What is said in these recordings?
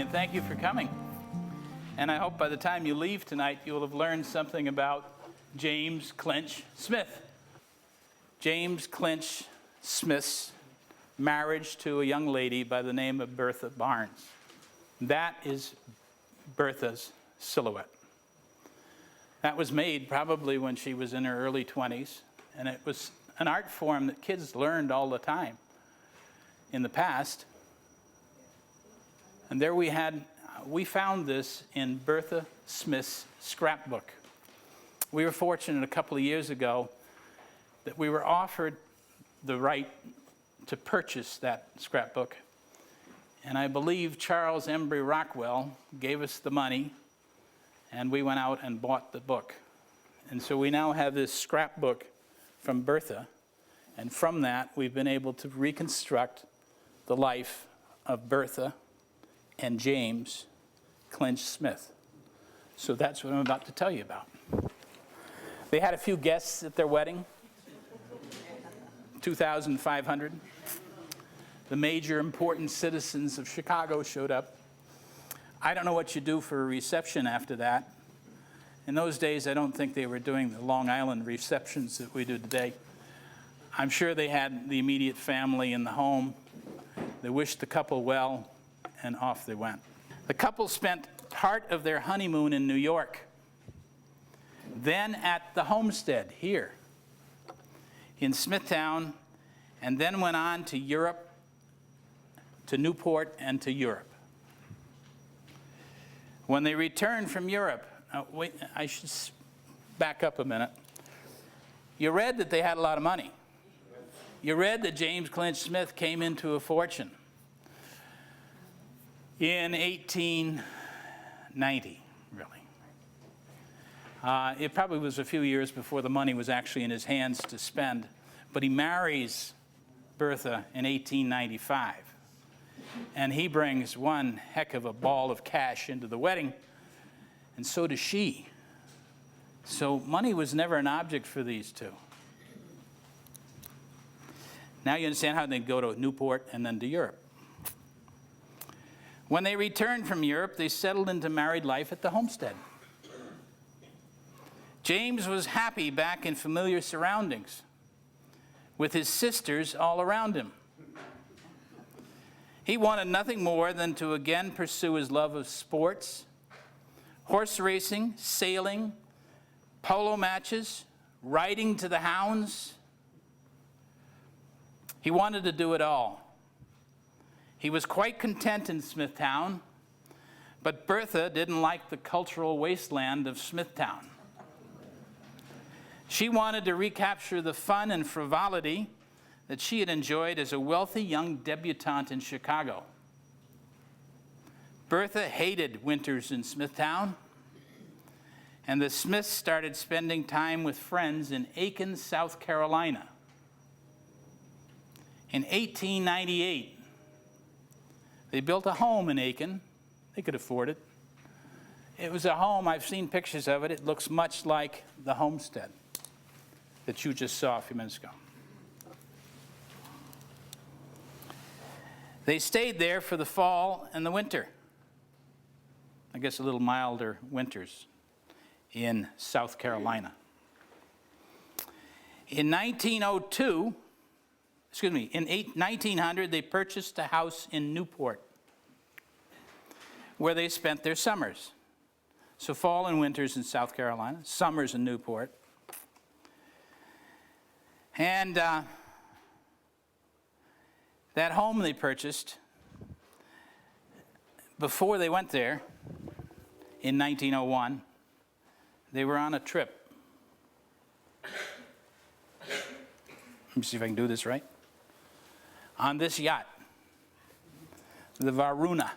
and thank you for coming. And I hope by the time you leave tonight, you will have learned something about James Clinch Smith. James Clinch Smith's marriage to a young lady by the name of Bertha Barnes. That is Bertha's silhouette. That was made probably when she was in her early 20s, and it was an art form that kids learned all the time in the past. And there we found this in Bertha Smith's scrapbook. We were fortunate a couple of years ago that we were offered the right to purchase that scrapbook. And I believe Charles Embry Rockwell gave us the money, and we went out and bought the book. And so we now have this scrapbook from Bertha, and from that we've been able to reconstruct the life of Bertha and James Clinch Smith. So that's what I'm about to tell you about. They had a few guests at their wedding, 2,500. The major important citizens of Chicago showed up. I don't know what you do for a reception after that. In those days, I don't think they were doing the Long Island receptions that we do today. I'm sure they had the immediate family in the home. They wished the couple well, and off they went. The couple spent part of their honeymoon in New York, then at the homestead here in Smithtown, and then went on to Europe, to Newport, and to Europe. When they returned from Europe, wait, I should back up a minute. You read that they had a lot of money. You read that James Clinch Smith came into a fortune in 1890, really. It probably was a few years before the money was actually in his hands to spend, but he marries Bertha in 1895. And he brings one heck of a ball of cash into the wedding, and so does she. So money was never an object for these two. Now you understand how they go to Newport and then to Europe. When they returned from Europe, they settled into married life at the homestead. James was happy back in familiar surroundings with his sisters all around him. He wanted nothing more than to again pursue his love of sports, horse racing, sailing, polo matches, riding to the hounds. He wanted to do it all. He was quite content in Smithtown, but Bertha didn't like the cultural wasteland of Smithtown. She wanted to recapture the fun and frivolity that she had enjoyed as a wealthy young debutante in Chicago. Bertha hated winters in Smithtown, and the Smiths started spending time with friends in Aiken, South Carolina. In 1898, they built a home in Aiken. They could afford it. It was a home, I've seen pictures of it. It looks much like the homestead that you just saw a few minutes ago. They stayed there for the fall and the winter. I guess a little milder winters in South Carolina. In 1900, they purchased a house in Newport, where they spent their summers. So fall and winters in South Carolina, summers in Newport. And that home they purchased, before they went there, in 1901, they were on a trip. Let me see if I can do this right. On this yacht, the Varuna.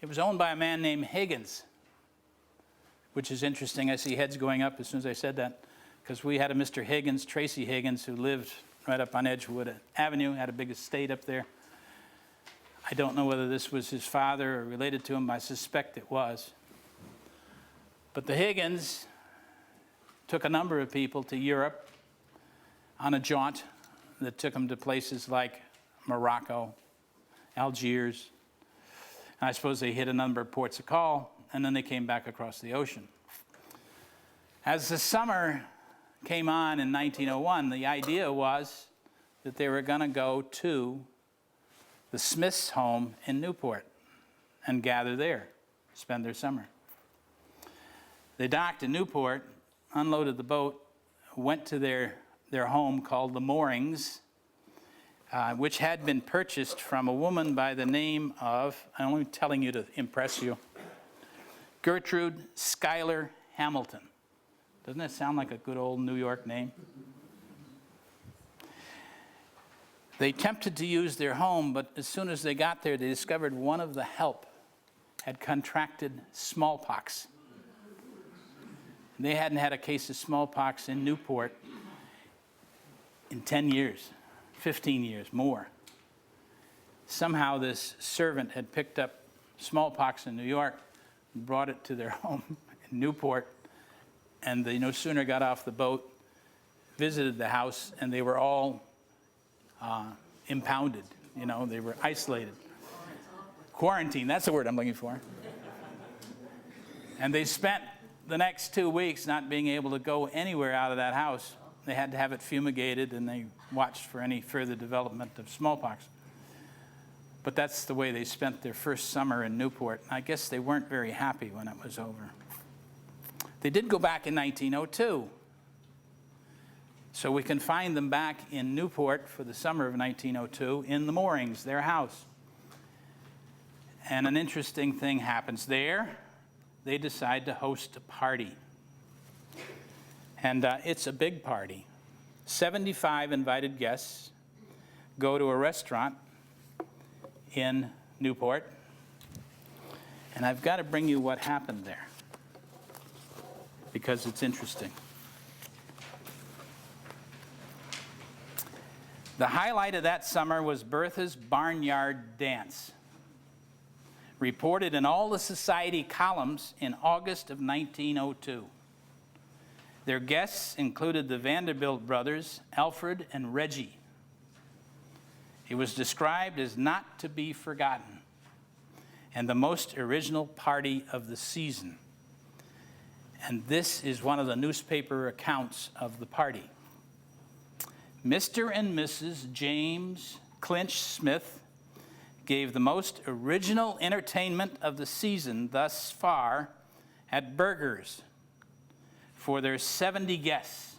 It was owned by a man named Higgins, which is interesting. I see heads going up as soon as I said that, because we had a Mr. Higgins, Tracy Higgins, who lived right up on Edgewood Avenue, had a big estate up there. I don't know whether this was his father or related to him. I suspect it was. But the Higgins took a number of people to Europe on a jaunt that took them to places like Morocco, Algiers, I suppose they hit a number of ports of call, and then they came back across the ocean. As the summer came on in 1901, the idea was that they were going to go to the Smiths' home in Newport and gather there, spend their summer. They docked in Newport, unloaded the boat, went to their home called the Moorings, which had been purchased from a woman by the name of, I'm only telling you to impress you, Gertrude Schuyler Hamilton. Doesn't that sound like a good old New York name? They attempted to use their home, but as soon as they got there, they discovered one of the help had contracted smallpox. They hadn't had a case of smallpox in Newport in 10 years, 15 years, more. Somehow this servant had picked up smallpox in New York and brought it to their home in Newport, and they no sooner got off the boat, visited the house, and they were all impounded. You know, they were isolated. Quarantine, that's the word I'm looking for. And they spent the next 2 weeks not being able to go anywhere out of that house. They had to have it fumigated, and they watched for any further development of smallpox. But that's the way they spent their first summer in Newport. I guess they weren't very happy when it was over. They did go back in 1902. So we can find them back in Newport for the summer of 1902 in the Moorings, their house. And an interesting thing happens there. They decide to host a party. And it's a big party. 75 invited guests go to a restaurant in Newport. And I've got to bring you what happened there, because it's interesting. The highlight of that summer was Bertha's Barnyard Dance, reported in all the society columns in August of 1902. Their guests included the Vanderbilt brothers, Alfred and Reggie. It was described as not to be forgotten and the most original party of the season. And this is one of the newspaper accounts of the party. Mr. and Mrs. James Clinch Smith gave the most original entertainment of the season thus far at Burger's for their 70 guests.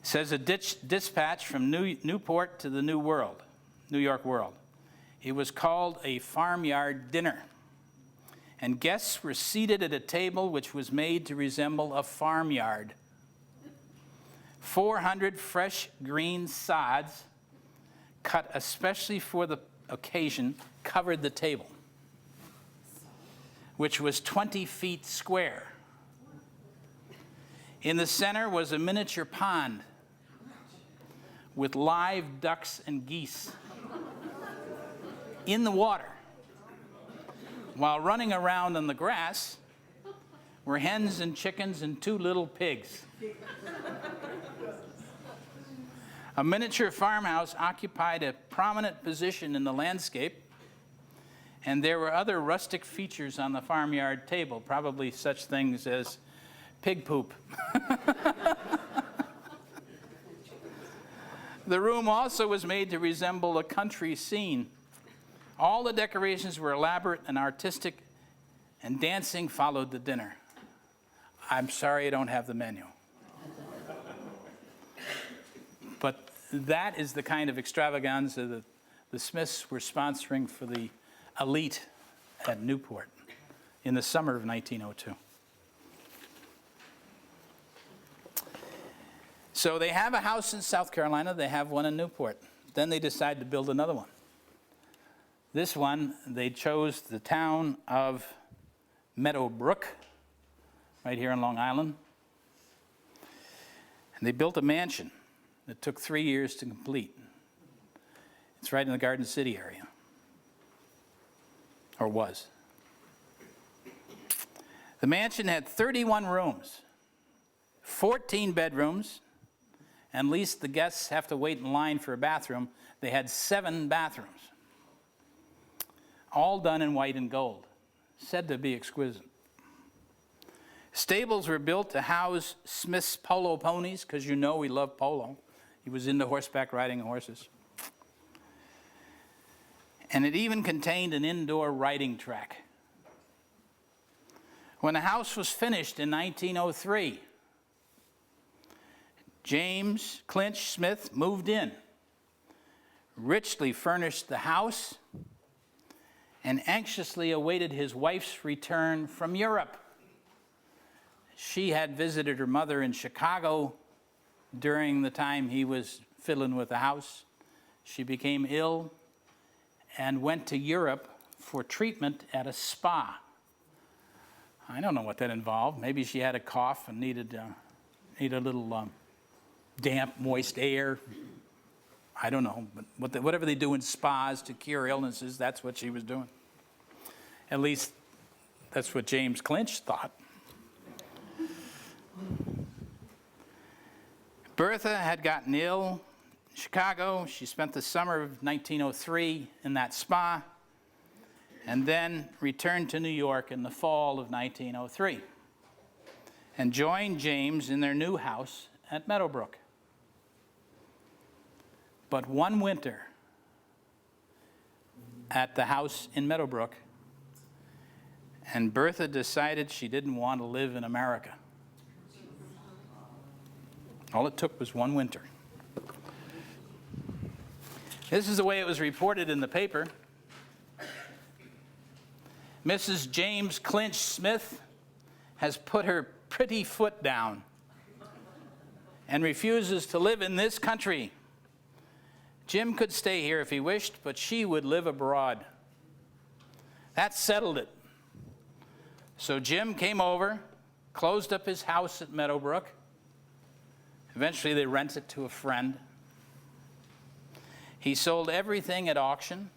Says a dispatch from Newport to the New York World. It was called a farmyard dinner, and guests were seated at a table which was made to resemble a farmyard. 400 fresh green sods, cut especially for the occasion, covered the table, which was 20 feet square. In the center was a miniature pond with live ducks and geese in the water. While running around on the grass were hens and chickens and 2 little pigs. A miniature farmhouse occupied a prominent position in the landscape, and there were other rustic features on the farmyard table, probably such things as pig poop. The room also was made to resemble a country scene. All the decorations were elaborate and artistic, and dancing followed the dinner. I'm sorry I don't have the menu. But that is the kind of extravaganza that the Smiths were sponsoring for the elite at Newport in the summer of 1902. So they have a house in South Carolina, they have one in Newport. Then they decide to build another one. This one, they chose the town of Meadowbrook, right here on Long Island. And they built a mansion that took 3 years to complete. It's right in the Garden City area, or was. The mansion had 31 rooms, 14 bedrooms, and lest the guests have to wait in line for a bathroom, they had 7 bathrooms. all done in white and gold, said to be exquisite. Stables were built to house Smith's polo ponies, because you know he loved polo. He was into horseback riding horses. And it even contained an indoor riding track. When the house was finished in 1903, James Clinch Smith moved in, richly furnished the house, and anxiously awaited his wife's return from Europe. She had visited her mother in Chicago during the time he was fiddling with the house. She became ill and went to Europe for treatment at a spa. I don't know what that involved. Maybe she had a cough and needed a little damp, moist air. I don't know, but whatever they do in spas to cure illnesses, that's what she was doing. At least that's what James Clinch thought. Bertha had gotten ill in Chicago. She spent the summer of 1903 in that spa, and then returned to New York in the fall of 1903 and joined James in their new house at Meadowbrook. But one winter at the house in Meadowbrook, and Bertha decided she didn't want to live in America. All it took was one winter. This is the way it was reported in the paper. Mrs. James Clinch Smith has put her pretty foot down and refuses to live in this country. Jim could stay here if he wished, but she would live abroad. That settled it. So Jim came over, closed up his house at Meadowbrook. Eventually they rented it to a friend. He sold everything at auction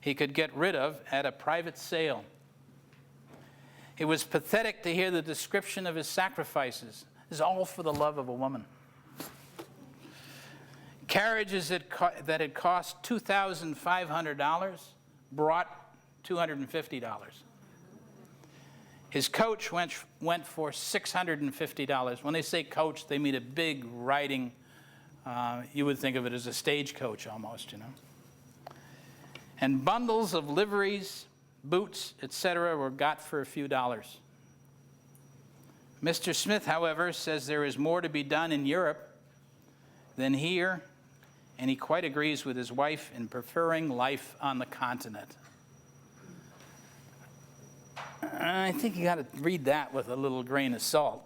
he could get rid of at a private sale. It was pathetic to hear the description of his sacrifices. It was all for the love of a woman. Carriages that had cost $2,500 brought $250. His coach went for $650. When they say coach, they mean a big riding, you would think of it as a stagecoach almost, you know. And bundles of liveries, boots, etc. were got for a few dollars. Mr. Smith, however, says there is more to be done in Europe than here, and he quite agrees with his wife in preferring life on the continent. I think you got to read that with a little grain of salt.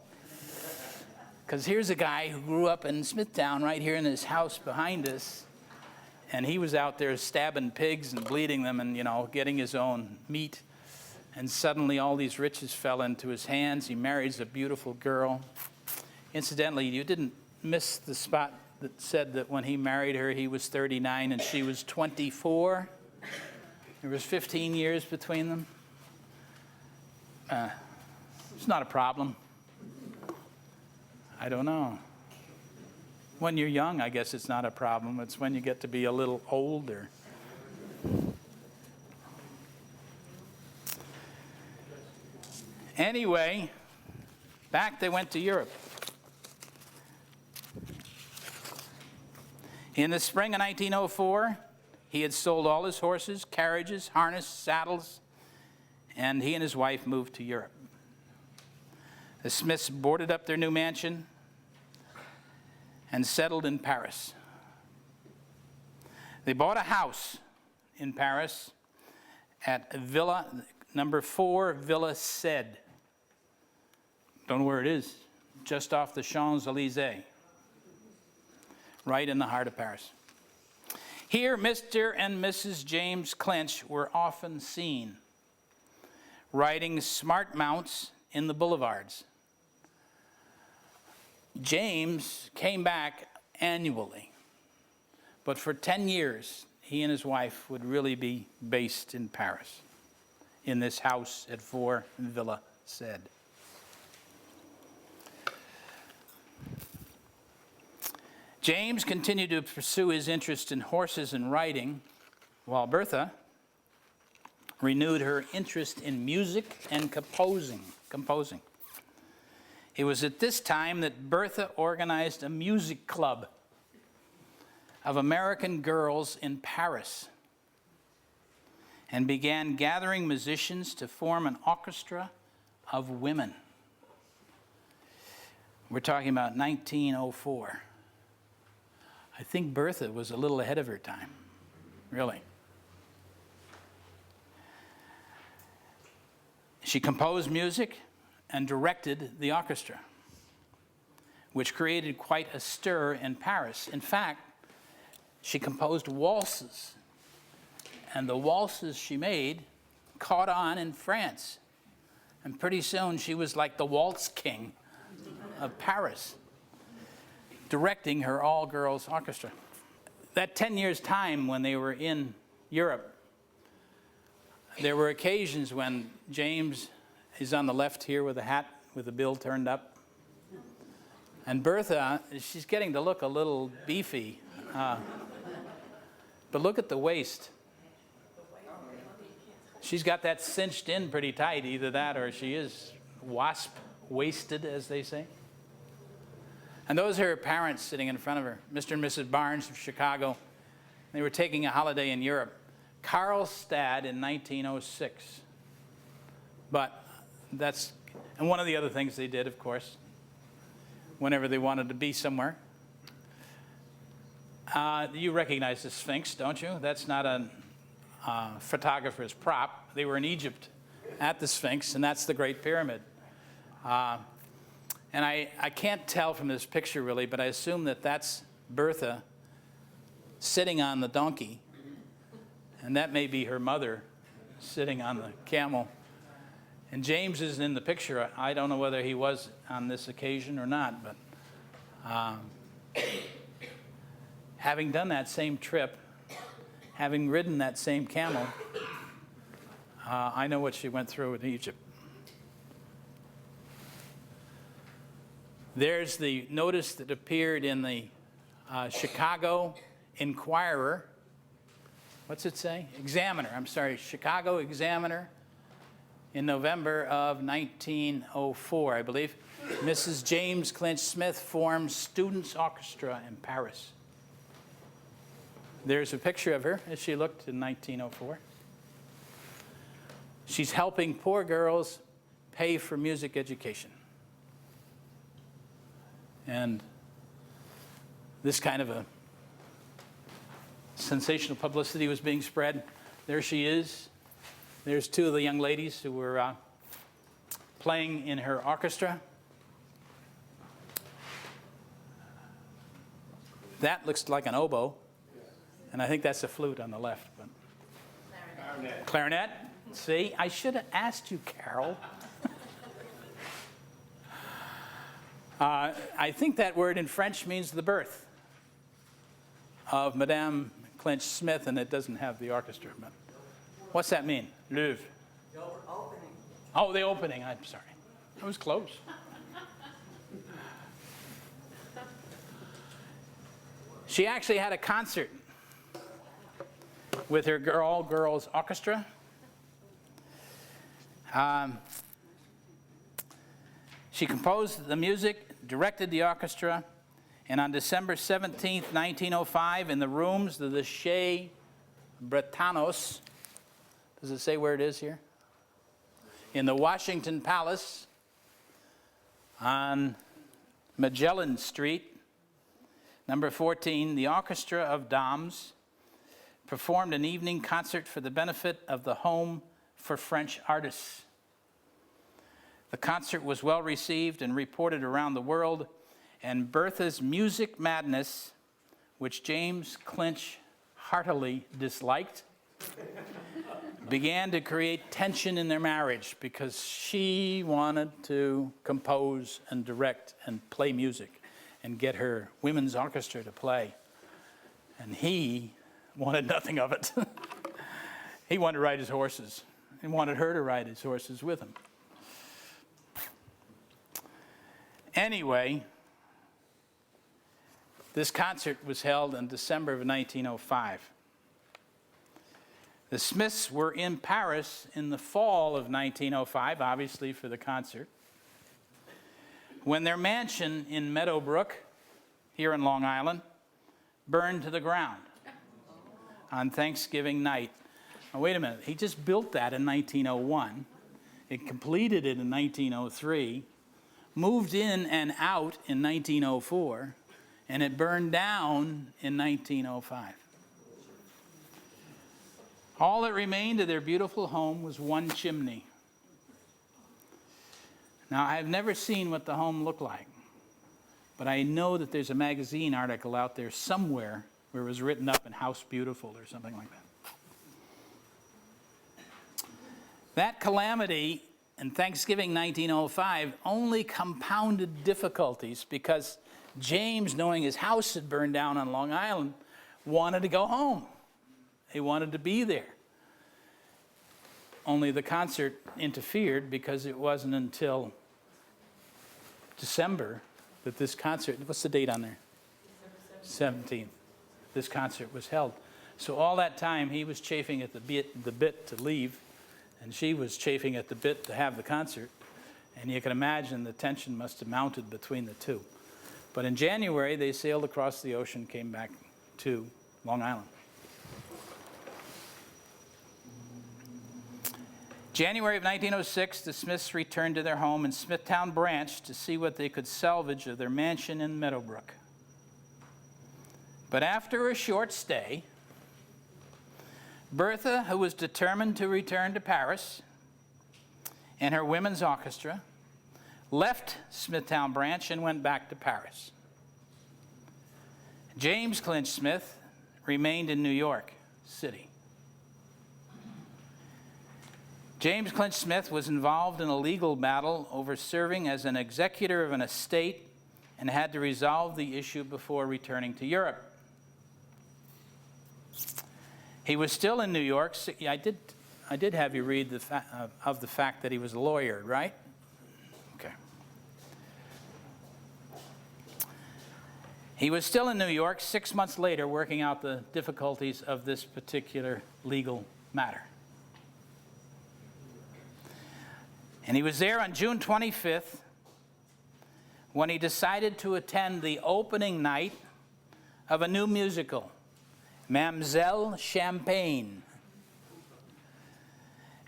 Because here's a guy who grew up in Smithtown right here in this house behind us, and he was out there stabbing pigs and bleeding them and, you know, getting his own meat. And suddenly all these riches fell into his hands. He marries a beautiful girl. Incidentally, you didn't miss the spot that said that when he married her, he was 39 and she was 24. There was 15 years between them. It's not a problem. I don't know. When you're young, I guess it's not a problem. It's when you get to be a little older. Anyway, back they went to Europe. In the spring of 1904, he had sold all his horses, carriages, harness, saddles, and he and his wife moved to Europe. The Smiths boarded up their new mansion and settled in Paris. They bought a house in Paris at Villa number 4, Villa Sed. Don't know where it is, just off the Champs-Élysées, right in the heart of Paris. Here, Mr. and Mrs. James Clinch were often seen riding smart mounts in the boulevards. James came back annually, but for 10 years, he and his wife would really be based in Paris, in this house at 4 Villa Sed. James continued to pursue his interest in horses and riding, while Bertha renewed her interest in music and composing. It was at this time that Bertha organized a music club of American girls in Paris and began gathering musicians to form an orchestra of women. We're talking about 1904. I think Bertha was a little ahead of her time, really. She composed music and directed the orchestra, which created quite a stir in Paris. In fact, she composed waltzes, and the waltzes she made caught on in France. And pretty soon she was like the waltz king of Paris, directing her all-girls orchestra. That 10 years' time when they were in Europe, there were occasions when James is on the left here with a hat with the bill turned up. And Bertha, she's getting to look a little beefy. But look at the waist. She's got that cinched in pretty tight, either that or she is wasp-waisted, as they say. And those are her parents sitting in front of her, Mr. and Mrs. Barnes from Chicago. They were taking a holiday in Europe. Karlstad in 1906. But that's, and one of the other things they did, of course, whenever they wanted to be somewhere. You recognize the Sphinx, don't you? That's not a photographer's prop. They were in Egypt at the Sphinx, and that's the Great Pyramid. And I can't tell from this picture really, but I assume that that's Bertha sitting on the donkey, and that may be her mother sitting on the camel. And James is in the picture. I don't know whether he was on this occasion or not, but having done that same trip, having ridden that same camel, I know what she went through in Egypt. There's the notice that appeared in the Chicago Inquirer. What's it say? Examiner, I'm sorry, Chicago Examiner in November of 1904, I believe. Mrs. James Clinch Smith forms Students' Orchestra in Paris. There's a picture of her as she looked in 1904. She's helping poor girls pay for music education. And this kind of a sensational publicity was being spread. There she is. There's two of the young ladies who were playing in her orchestra. That looks like an oboe, and I think that's a flute on the left. But clarinet. Clarinet. See, I should have asked you, Carol. I think that word in French means the birth of Madame Clinch Smith, and it doesn't have the orchestra. But what's that mean? L'oeuvre. The opening. Oh, the opening. I'm sorry. I was close. She actually had a concert with her all-girls orchestra. She composed the music, directed the orchestra, and on December 17th, 1905, in the rooms of the Chez Bretanos, does it say where it is here? In the Washington Palace on Magellan Street, number 14, the Orchestra of Dames performed an evening concert for the benefit of the Home for French Artists. The concert was well received and reported around the world, and Bertha's music madness, which James Clinch heartily disliked, began to create tension in their marriage because she wanted to compose and direct and play music and get her women's orchestra to play. And he wanted nothing of it. He wanted to ride his horses and wanted her to ride his horses with him. Anyway, this concert was held in December of 1905. The Smiths were in Paris in the fall of 1905, obviously for the concert, when their mansion in Meadowbrook, here in Long Island, burned to the ground on Thanksgiving night. Now, wait a minute, he just built that in 1901. It completed it in 1903, moved in and out in 1904, and it burned down in 1905. All that remained of their beautiful home was one chimney. Now, I've never seen what the home looked like, but I know that there's a magazine article out there somewhere where it was written up in House Beautiful or something like that. That calamity in Thanksgiving 1905 only compounded difficulties because James, knowing his house had burned down on Long Island, wanted to go home. He wanted to be there. Only the concert interfered because it wasn't until December that this concert, what's the date on there? 17th. This concert was held. So all that time he was chafing at the bit to leave, and she was chafing at the bit to have the concert. And you can imagine the tension must have mounted between the two. But in January, they sailed across the ocean, came back to Long Island. January of 1906, the Smiths returned to their home in Smithtown Branch to see what they could salvage of their mansion in Meadowbrook. But after a short stay, Bertha, who was determined to return to Paris, and her women's orchestra, left Smithtown Branch and went back to Paris. James Clinch Smith remained in New York City. James Clinch Smith was involved in a legal battle over serving as an executor of an estate and had to resolve the issue before returning to Europe. He was still in New York. I did have you read the fact that he was a lawyer, right? Okay. He was still in New York 6 months later working out the difficulties of this particular legal matter. And he was there on June 25th when he decided to attend the opening night of a new musical, Mam'selle Champagne,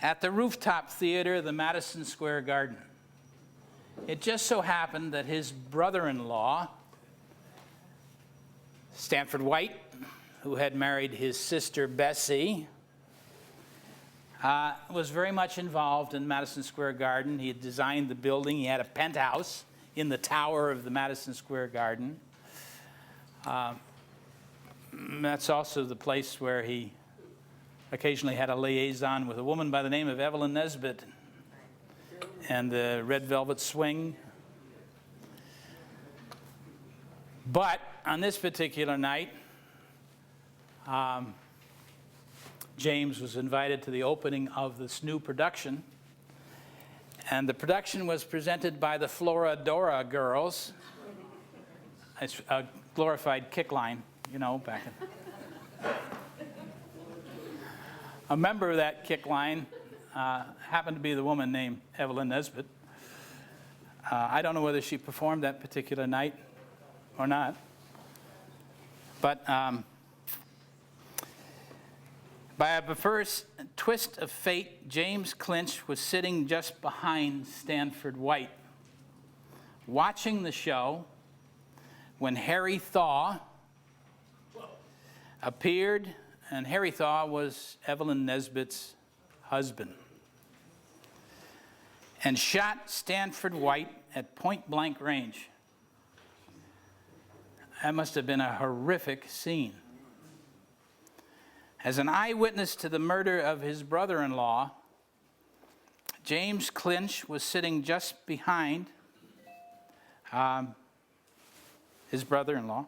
at the Rooftop Theater of the Madison Square Garden. It just so happened that his brother-in-law, Stanford White, who had married his sister Bessie, was very much involved in Madison Square Garden. He had designed the building. He had a penthouse in the tower of the Madison Square Garden. That's also the place where he occasionally had a liaison with a woman by the name of Evelyn Nesbit and the Red Velvet Swing. But on this particular night, James was invited to the opening of this new production. And the production was presented by the Florodora Girls. It's a glorified kick line, you know, back in. A member of that kick line happened to be the woman named Evelyn Nesbit. I don't know whether she performed that particular night or not. But by a perverse twist of fate, James Clinch was sitting just behind Stanford White, watching the show when Harry Thaw appeared, and Harry Thaw was Evelyn Nesbit's husband, and shot Stanford White at point-blank range. That must have been a horrific scene. As an eyewitness to the murder of his brother-in-law, James Clinch was sitting just behind his brother-in-law,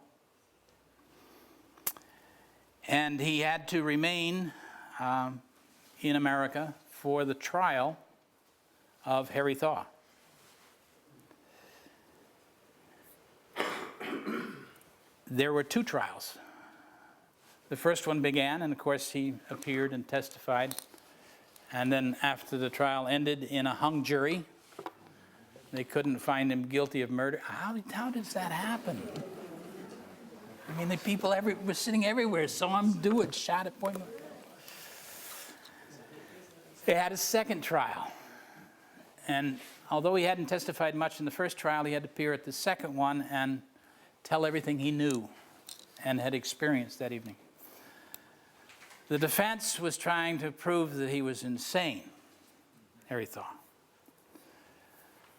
and he had to remain in America for the trial of Harry Thaw. There were two trials. The first one began, and of course he appeared and testified. And then after the trial ended in a hung jury, they couldn't find him guilty of murder. How does that happen? I mean, the people were sitting everywhere, saw him do it, shot at point blank. They had a second trial. And although he hadn't testified much in the first trial, he had to appear at the second one and tell everything he knew and had experienced that evening. The defense was trying to prove that he was insane, Harry Thaw.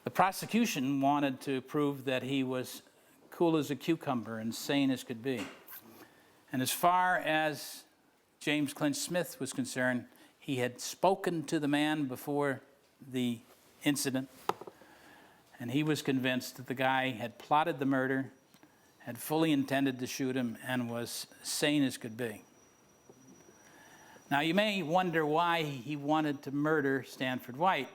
The prosecution wanted to prove that he was cool as a cucumber and sane as could be. And as far as James Clinch Smith was concerned, he had spoken to the man before the incident, and he was convinced that the guy had plotted the murder, had fully intended to shoot him, and was sane as could be. Now, you may wonder why he wanted to murder Stanford White,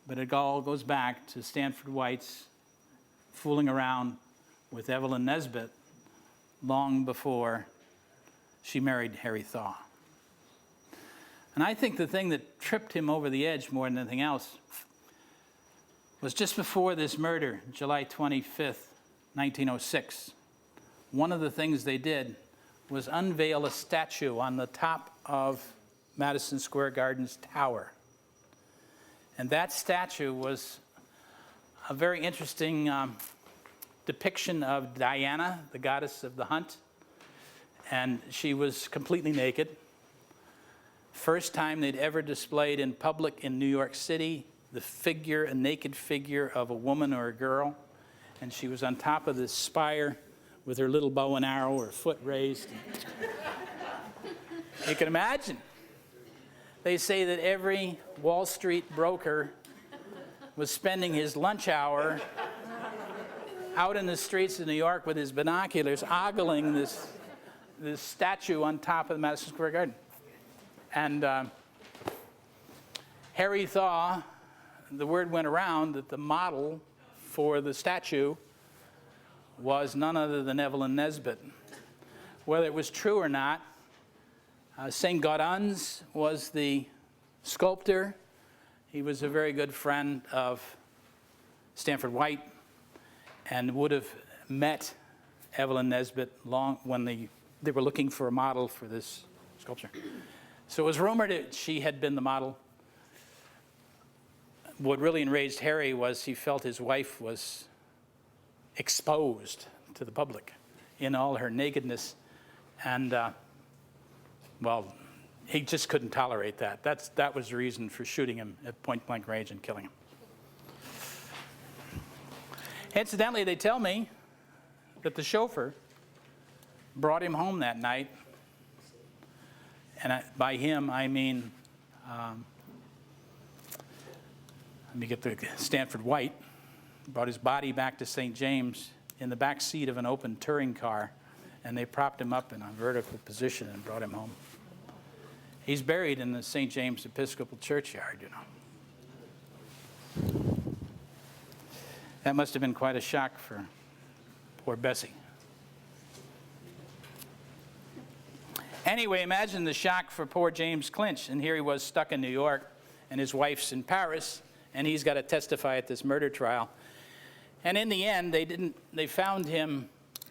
but it all goes back to Stanford White's fooling around with Evelyn Nesbit long before she married Harry Thaw. And I think the thing that tripped him over the edge more than anything else was just before this murder, July 25th, 1906. One of the things they did was unveil a statue on the top of Madison Square Garden's tower. And that statue was a very interesting depiction of Diana, the goddess of the hunt. And she was completely naked. First time they'd ever displayed in public in New York City the figure, a naked figure of a woman or a girl. And she was on top of this spire with her little bow and arrow, her foot raised. You can imagine. They say that every Wall Street broker was spending his lunch hour out in the streets of New York with his binoculars, ogling this statue on top of the Madison Square Garden. And Harry Thaw, the word went around that the model for the statue was none other than Evelyn Nesbit. Whether it was true or not, St. Gaudens was the sculptor. He was a very good friend of Stanford White and would have met Evelyn Nesbit long when they were looking for a model for this sculpture. So it was rumored that she had been the model. What really enraged Harry was he felt his wife was exposed to the public in all her nakedness. And, well, he just couldn't tolerate that. That was the reason for shooting him at point-blank range and killing him. Incidentally, they tell me that the chauffeur brought him home that night. And by him, I mean, let me get the Stanford White, brought his body back to St. James in the back seat of an open touring car, and they propped him up in a vertical position and brought him home. He's buried in the St. James Episcopal Churchyard, you know. That must have been quite a shock for poor Bessie. Anyway, imagine the shock for poor James Clinch. And here he was stuck in New York, and his wife's in Paris, and he's got to testify at this murder trial. And in the end, they found him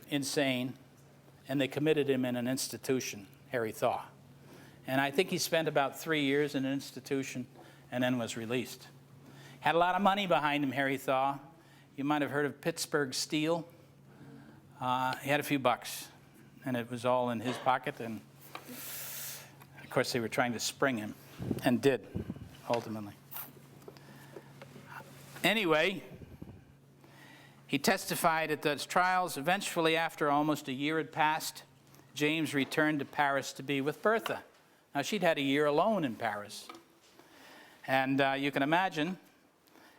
insane, and they committed him in an institution, Harry Thaw. And I think he spent about 3 years in an institution and then was released. Had a lot of money behind him, Harry Thaw. You might have heard of Pittsburgh Steel. He had a few bucks, and it was all in his pocket. And of course, they were trying to spring him, and did, ultimately. Anyway, he testified at those trials. Eventually, after almost a year had passed, James returned to Paris to be with Bertha. Now, she'd had a year alone in Paris. And you can imagine,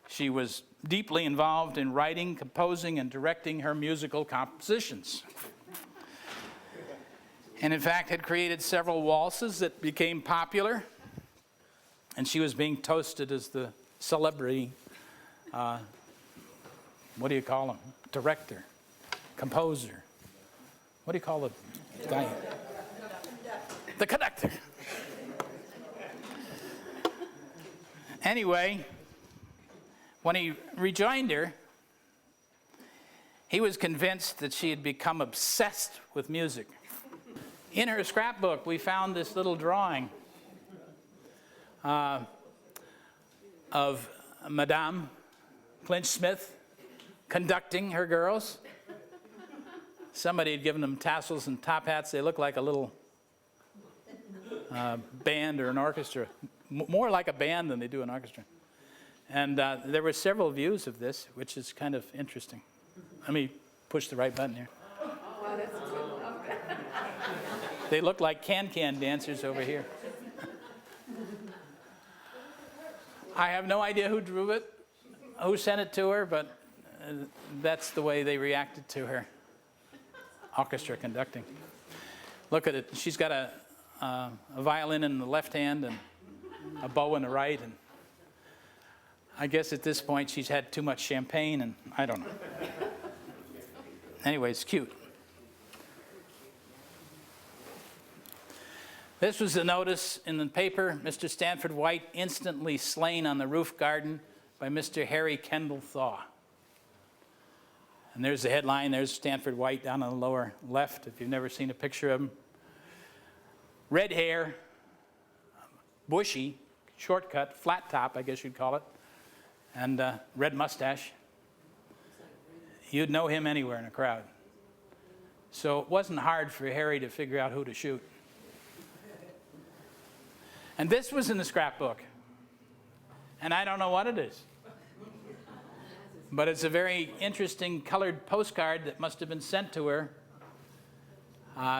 she was deeply involved in writing, composing, and directing her musical compositions. And in fact, had created several waltzes that became popular. And she was being toasted as the celebrity, what do you call him? Director, composer. What do you call the guy? the conductor. Anyway, when he rejoined her, he was convinced that she had become obsessed with music. In her scrapbook, we found this little drawing of Madame Clinch Smith conducting her girls. Somebody had given them tassels and top hats. They looked like a little band or an orchestra, more like a band than they do an orchestra. And there were several views of this, which is kind of interesting. Let me push the right button here. Wow, that's good. They look like can-can dancers over here. I have no idea who drew it, who sent it to her, but that's the way they reacted to her orchestra conducting. Look at it. She's got a violin in the left hand and a bow in the right. And I guess at this point she's had too much champagne, and I don't know. Anyway, it's cute. This was the notice in the paper: Mr. Stanford White instantly slain on the roof garden by Mr. Harry Kendall Thaw. And there's the headline. There's Stanford White down on the lower left, if you've never seen a picture of him. Red hair, bushy, short cut, flat top, I guess you'd call it, and red mustache. You'd know him anywhere in a crowd. So it wasn't hard for Harry to figure out who to shoot. And this was in the scrapbook. And I don't know what it is. But it's a very interesting colored postcard that must have been sent to her,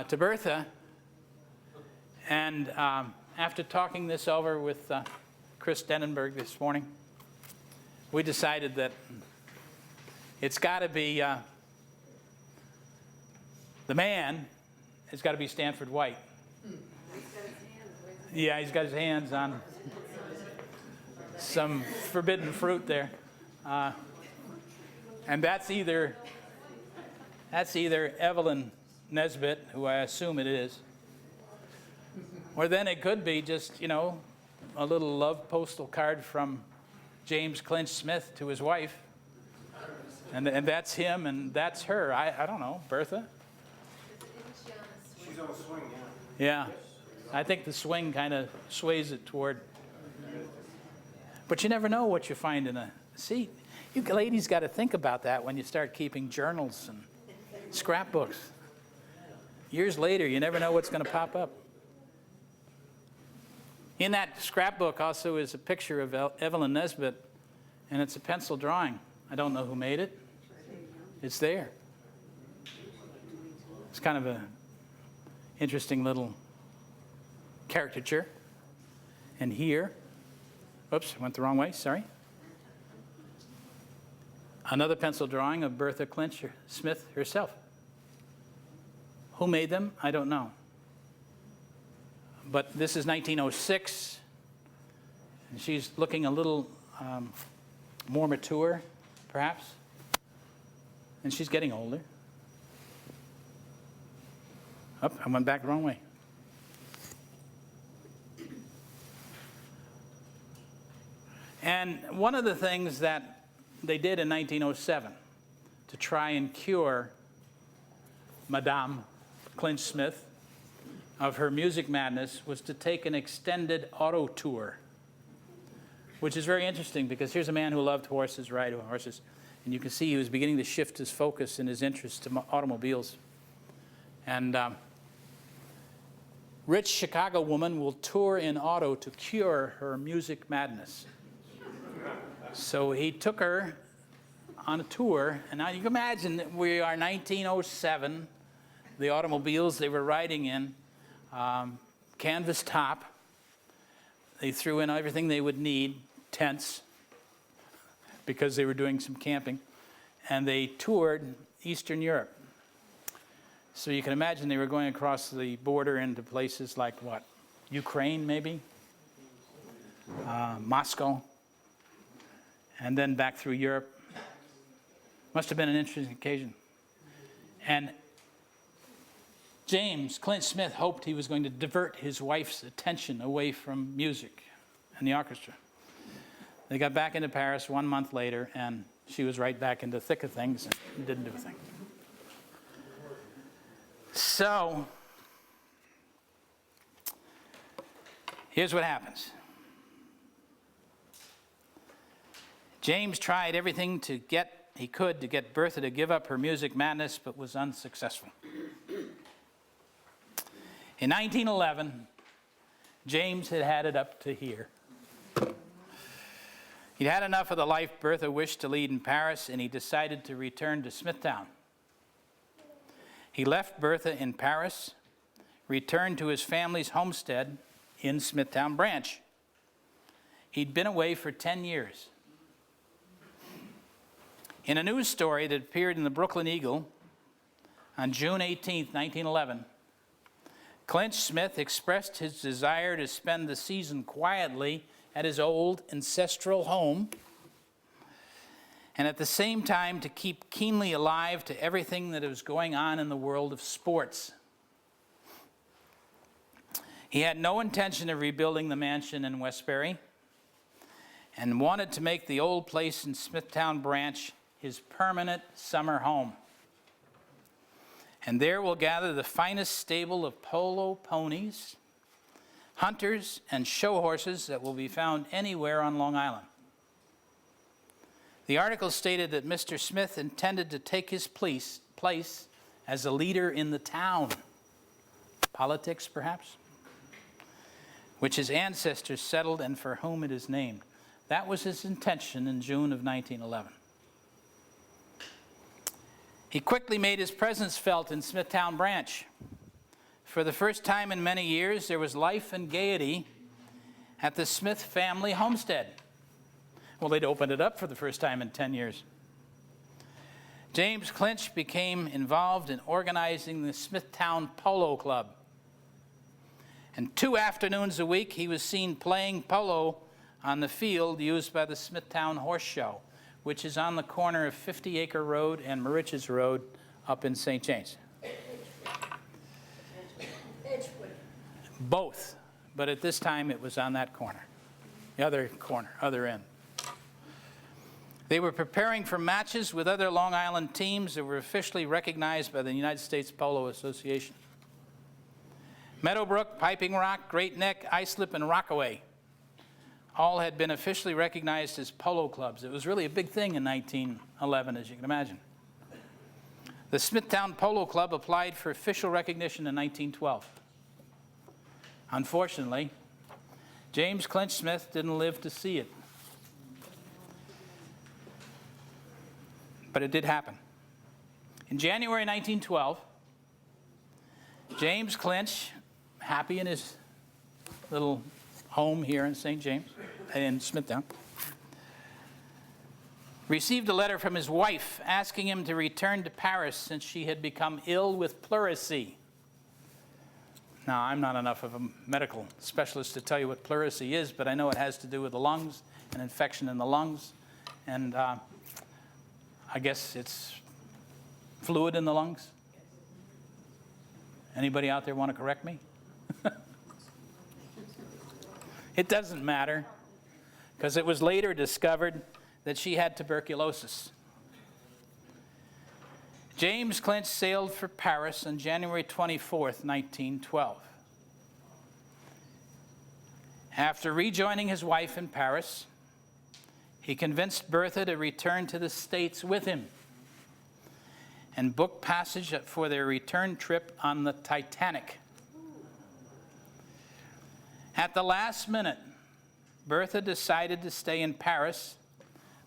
to Bertha. And after talking this over with Chris Denenberg this morning, we decided that it's got to be, the man has got to be Stanford White. Yeah, he's got his hands on some forbidden fruit there. And that's either Evelyn Nesbit, who I assume it is, or then it could be just, you know, a little love postal card from James Clinch Smith to his wife. And that's him and that's her. I don't know. Bertha? She's on a swing, Yeah. I think the swing kind of sways it toward. But you never know what you find in a seat. You ladies got to think about that when you start keeping journals and scrapbooks. Years later, you never know what's going to pop up. In that scrapbook also is a picture of Evelyn Nesbit, and it's a pencil drawing. I don't know who made it. It's there. It's kind of an interesting little caricature. And here, oops, went the wrong way, sorry. Another pencil drawing of Bertha Clinch Smith herself. Who made them? I don't know. But this is 1906, and she's looking a little more mature, perhaps. And she's getting older. Oh, I went back the wrong way. And one of the things that they did in 1907 to try and cure Madame Clinch Smith of her music madness was to take an extended auto tour, which is very interesting because here's a man who loved horses, ride horses, and you can see he was beginning to shift his focus and his interest to automobiles. And rich Chicago woman will tour in auto to cure her music madness. So he took her on a tour, and now you can imagine that we are 1907, the automobiles they were riding in, canvas top. They threw in everything they would need, tents, because they were doing some camping, and they toured Eastern Europe. So you can imagine they were going across the border into places like what? Ukraine, maybe? Moscow, and then back through Europe. Must have been an interesting occasion. And James Clinch Smith hoped he was going to divert his wife's attention away from music and the orchestra. They got back into Paris 1 month later, and she was right back into the thick of things and didn't do a thing. So, here's what happens. James tried everything he could to get Bertha to give up her music madness, but was unsuccessful. In 1911, James had had it up to here. He'd had enough of the life Bertha wished to lead in Paris, and he decided to return to Smithtown. He left Bertha in Paris, returned to his family's homestead in Smithtown Branch. He'd been away for 10 years. In a news story that appeared in the Brooklyn Eagle on June 18, 1911, Clinch Smith expressed his desire to spend the season quietly at his old ancestral home, and at the same time to keep keenly alive to everything that was going on in the world of sports. He had no intention of rebuilding the mansion in Westbury and wanted to make the old place in Smithtown Branch his permanent summer home. And there will gather the finest stable of polo ponies, hunters, and show horses that will be found anywhere on Long Island. The article stated that Mr. Smith intended to take his place as a leader in the town. Politics, perhaps? Which his ancestors settled and for whom it is named. That was his intention in June of 1911. He quickly made his presence felt in Smithtown Branch. For the first time in many years, there was life and gaiety at the Smith family homestead. Well, they'd opened it up for the first time in 10 years. James Clinch became involved in organizing the Smithtown Polo Club. And 2 afternoons a week, he was seen playing polo on the field used by the Smithtown Horse Show, which is on the corner of 50 Acre Road and Moriches Road up in St. James. Both, but at this time it was on that corner, the other corner, other end. They were preparing for matches with other Long Island teams that were officially recognized by the United States Polo Association. Meadowbrook, Piping Rock, Great Neck, Islip, and Rockaway all had been officially recognized as polo clubs. It was really a big thing in 1911, as you can imagine. The Smithtown Polo Club applied for official recognition in 1912. Unfortunately, James Clinch Smith didn't live to see it. But it did happen. In January 1912, James Clinch, happy in his little home here in St. James, in Smithtown, received a letter from his wife asking him to return to Paris since she had become ill with pleurisy. Now, I'm not enough of a medical specialist to tell you what pleurisy is, but I know it has to do with the lungs, an infection in the lungs, and I guess it's fluid in the lungs. Anybody out there want to correct me? It doesn't matter, because it was later discovered that she had tuberculosis. James Clinch sailed for Paris on January 24th, 1912. After rejoining his wife in Paris, he convinced Bertha to return to the States with him and booked passage for their return trip on the Titanic. At the last minute, Bertha decided to stay in Paris,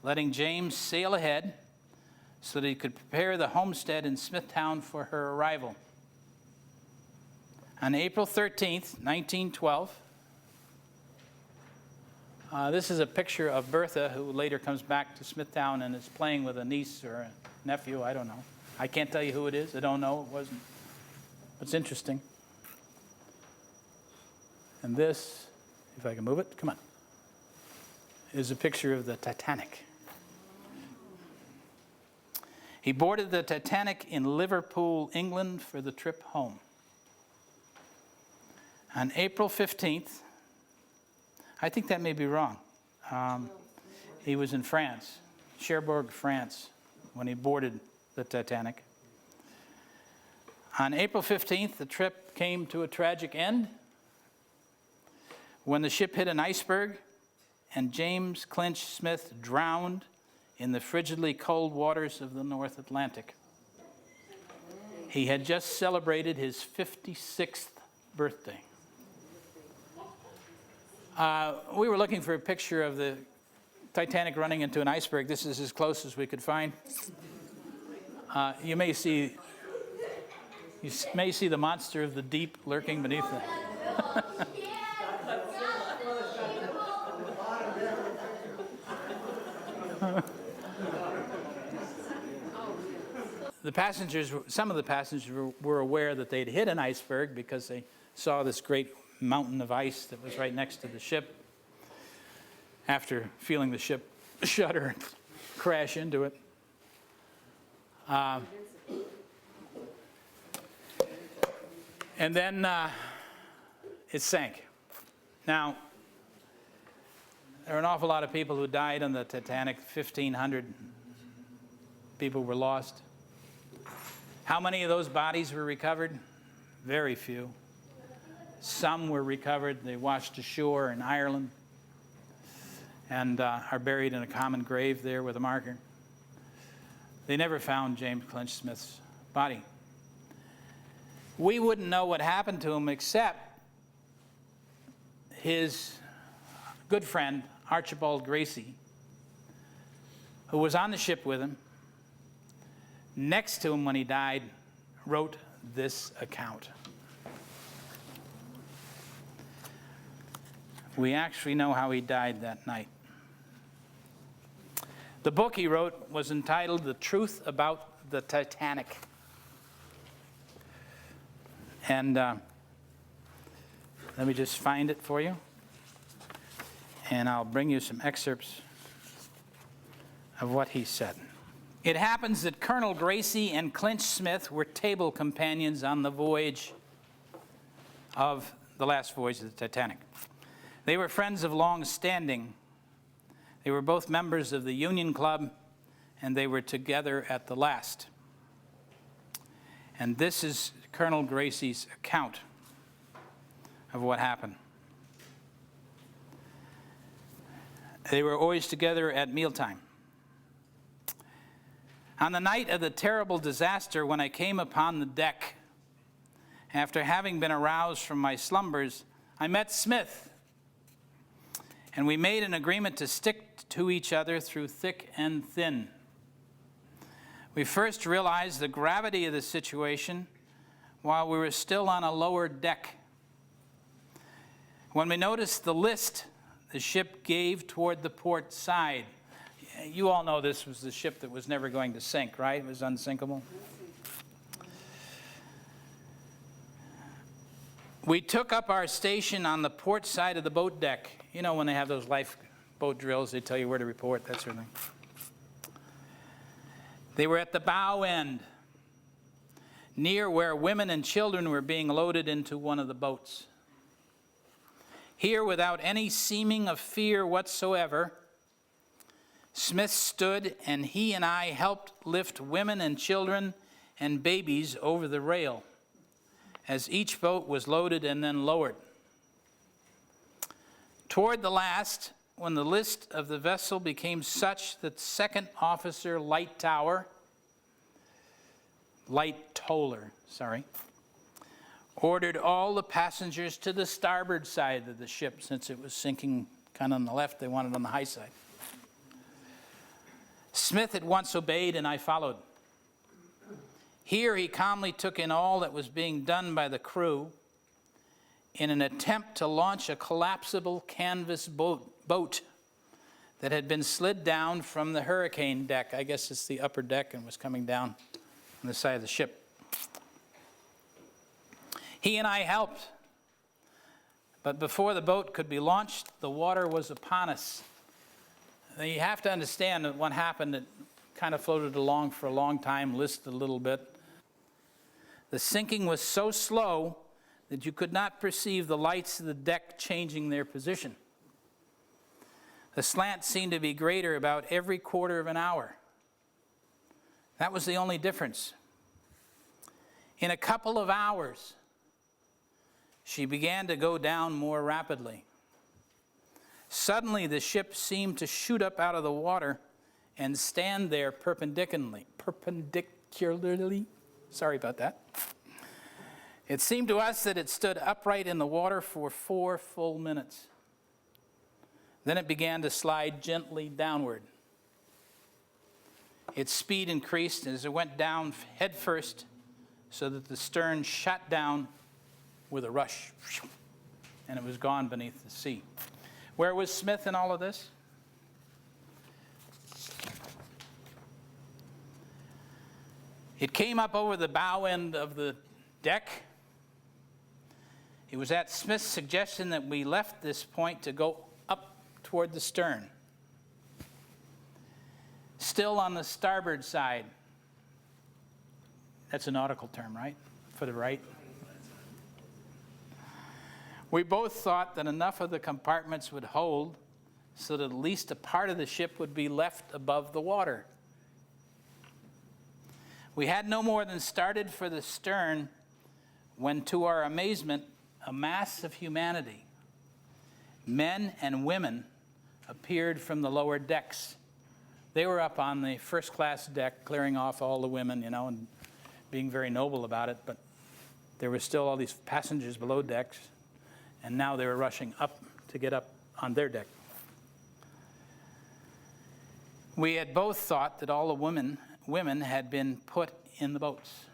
letting James sail ahead so that he could prepare the homestead in Smithtown for her arrival. On April 13th, 1912, this is a picture of Bertha, who later comes back to Smithtown and is playing with a niece or a nephew, I don't know. I can't tell you who it is, I don't know, it wasn't. It's interesting. And this, if I can move it, come on, is a picture of the Titanic. He boarded the Titanic in Liverpool, England, for the trip home. On April 15th, I think that may be wrong. He was in France, Cherbourg, France, when he boarded the Titanic. On April 15th, the trip came to a tragic end when the ship hit an iceberg and James Clinch Smith drowned in the frigidly cold waters of the North Atlantic. He had just celebrated his 56th birthday. We were looking for a picture of the Titanic running into an iceberg. This is as close as we could find. You may see the monster of the deep lurking beneath the... Some of the passengers were aware that they'd hit an iceberg because they saw this great mountain of ice that was right next to the ship after feeling the ship shudder and crash into it. And then it sank. Now, there are an awful lot of people who died on the Titanic. 1,500 people were lost. How many of those bodies were recovered? Very few. Some were recovered. They washed ashore in Ireland and are buried in a common grave there with a marker. They never found James Clinch Smith's body. We wouldn't know what happened to him except his good friend, Archibald Gracie, who was on the ship with him, next to him when he died, wrote this account. We actually know how he died that night. The book he wrote was entitled The Truth About the Titanic. And let me just find it for you. And I'll bring you some excerpts of what he said. It happens that Colonel Gracie and Clinch Smith were table companions on the voyage of the last voyage of the Titanic. They were friends of long standing. They were both members of the Union Club, and they were together at the last. And this is Colonel Gracie's account of what happened. They were always together at mealtime. On the night of the terrible disaster, when I came upon the deck, after having been aroused from my slumbers, I met Smith, and we made an agreement to stick to each other through thick and thin. We first realized the gravity of the situation while we were still on a lower deck. When we noticed the list the ship gave toward the port side. You all know this was the ship that was never going to sink, right? It was unsinkable. We took up our station on the port side of the boat deck. You know when they have those lifeboat drills, they tell you where to report, that sort of thing. They were at the bow end, near where women and children were being loaded into one of the boats. Here, without any seeming of fear whatsoever, Smith stood, and he and I helped lift women and children and babies over the rail as each boat was loaded and then lowered. Toward the last, when the list of the vessel became such that Second Officer Lightoller, ordered all the passengers to the starboard side of the ship, since it was sinking kind of on the left, they wanted on the high side. Smith at once obeyed, and I followed. Here he calmly took in all that was being done by the crew in an attempt to launch a collapsible canvas boat that had been slid down from the hurricane deck. I guess it's the upper deck, and was coming down on the side of the ship. He and I helped, but before the boat could be launched, the water was upon us. Now, you have to understand that what happened, it kind of floated along for a long time, listed a little bit. The sinking was so slow that you could not perceive the lights of the deck changing their position. The slant seemed to be greater about every quarter of an hour. That was the only difference. In a couple of hours, she began to go down more rapidly. Suddenly, the ship seemed to shoot up out of the water and stand there perpendicularly. Sorry about that. It seemed to us that it stood upright in the water for 4 full minutes. Then it began to slide gently downward. Its speed increased as it went down head first, so that the stern shot down with a rush, and it was gone beneath the sea. Where was Smith in all of this? It came up over the bow end of the deck. It was at Smith's suggestion that we left this point to go up toward the stern. Still on the starboard side. That's a nautical term, right? For the right. We both thought that enough of the compartments would hold so that at least a part of the ship would be left above the water. We had no more than started for the stern when, to our amazement, a mass of humanity, men and women, appeared from the lower decks. They were up on the first-class deck, clearing off all the women, and being very noble about it, but there were still all these passengers below decks, and now they were rushing up to get up on their deck. We had both thought that all the women had been put in the boats.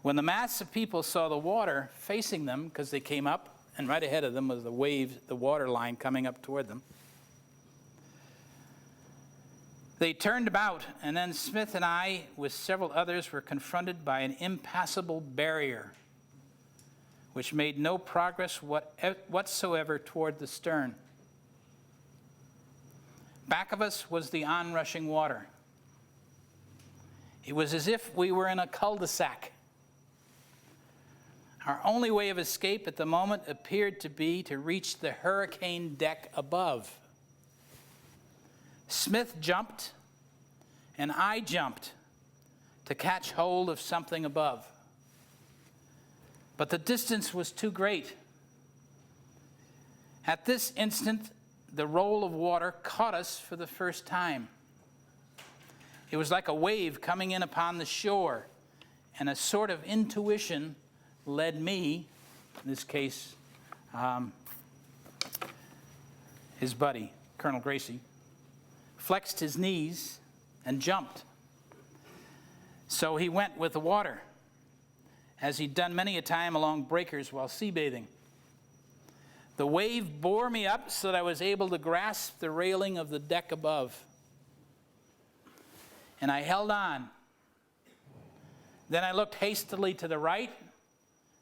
When the mass of people saw the water facing them, because they came up, and right ahead of them was the waves, the water line coming up toward them, they turned about, and then Smith and I, with several others, were confronted by an impassable barrier, which made no progress whatsoever toward the stern. Back of us was the onrushing water. It was as if we were in a cul-de-sac. Our only way of escape at the moment appeared to be to reach the hurricane deck above. Smith jumped, and I jumped to catch hold of something above. But the distance was too great. At this instant, the roll of water caught us for the first time. It was like a wave coming in upon the shore, and a sort of intuition led me, in this case, his buddy, Colonel Gracie, flexed his knees and jumped. So he went with the water, as he'd done many a time along breakers while sea bathing. The wave bore me up so that I was able to grasp the railing of the deck above. And I held on. Then I looked hastily to the right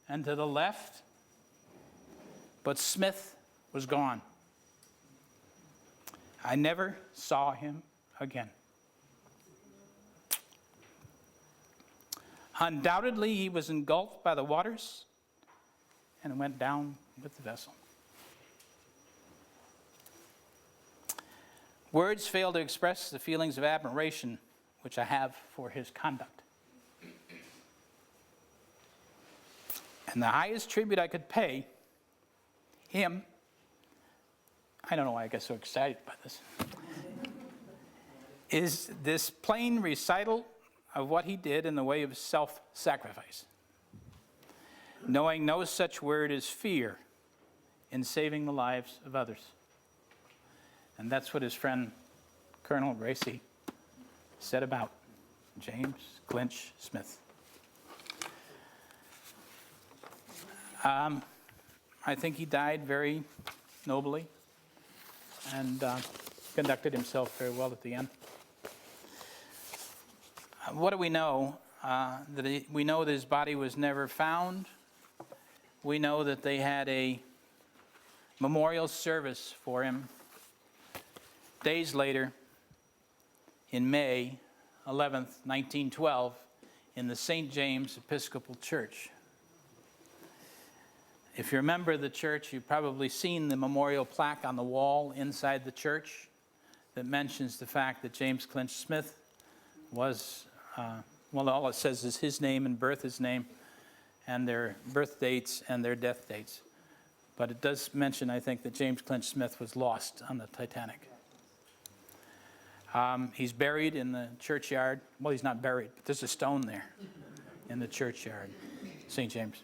and to the left, but Smith was gone. I never saw him again. Undoubtedly, he was engulfed by the waters and went down with the vessel. Words fail to express the feelings of admiration which I have for his conduct. And the highest tribute I could pay him, I don't know why I get so excited by this, is this plain recital of what he did in the way of self-sacrifice, knowing no such word as fear in saving the lives of others. And that's what his friend Colonel Gracie said about James Clinch Smith. I think he died very nobly and conducted himself very well at the end. What do we know? We know that his body was never found. We know that they had a memorial service for him days later, in May 11th, 1912, in the St. James Episcopal Church. If you're a member of the church, you've probably seen the memorial plaque on the wall inside the church that mentions the fact that James Clinch Smith was, well, all it says is his name and Bertha's name and their birth dates and their death dates. But it does mention, I think, that James Clinch Smith was lost on the Titanic. He's buried in the churchyard. Well, he's not buried, but there's a stone there in the churchyard, St. James.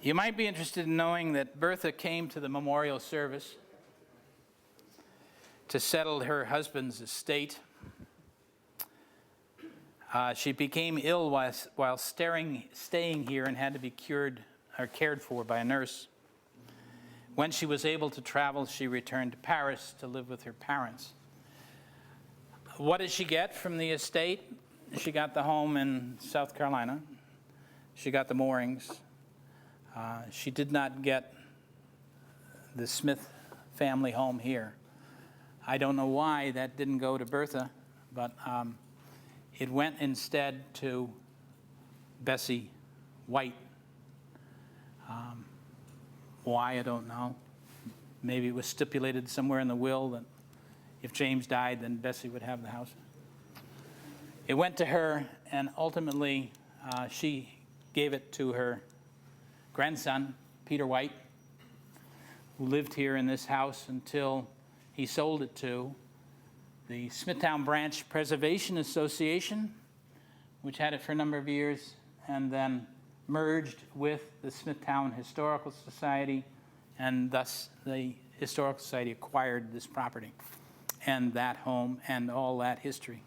You might be interested in knowing that Bertha came to the memorial service to settle her husband's estate. She became ill while staying here and had to be cured or cared for by a nurse. When she was able to travel, she returned to Paris to live with her parents. What did she get from the estate? She got the home in South Carolina. She got the moorings. She did not get the Smith family home here. I don't know why that didn't go to Bertha, but it went instead to Bessie White. Why, I don't know. Maybe it was stipulated somewhere in the will that if James died, then Bessie would have the house. It went to her, and ultimately she gave it to her grandson, Peter White, who lived here in this house until he sold it to the Smithtown Branch Preservation Association, which had it for a number of years, and then merged with the Smithtown Historical Society, and thus the Historical Society acquired this property and that home and all that history.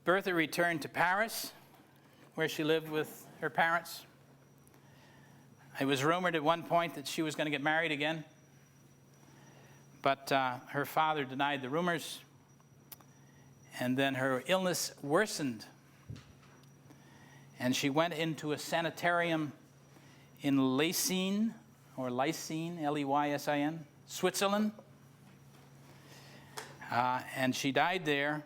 Bertha returned to Paris, where she lived with her parents. It was rumored at one point that she was going to get married again, but her father denied the rumors, and then her illness worsened, and she went into a sanitarium in Leysin, Leysin, Switzerland, and she died there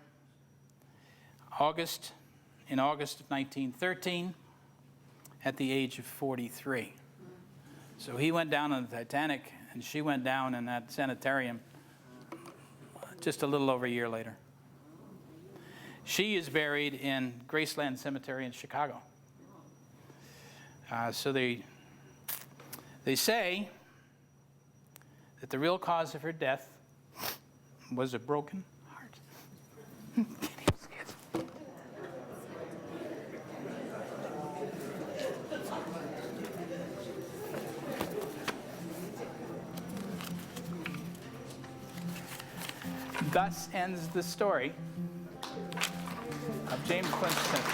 in August of 1913 at the age of 43. So he went down on the Titanic, and she went down in that sanitarium just a little over a year later. She is buried in Graceland Cemetery in Chicago. So they say that the real cause of her death was a broken heart. Thus ends the story of James Clinch Smith.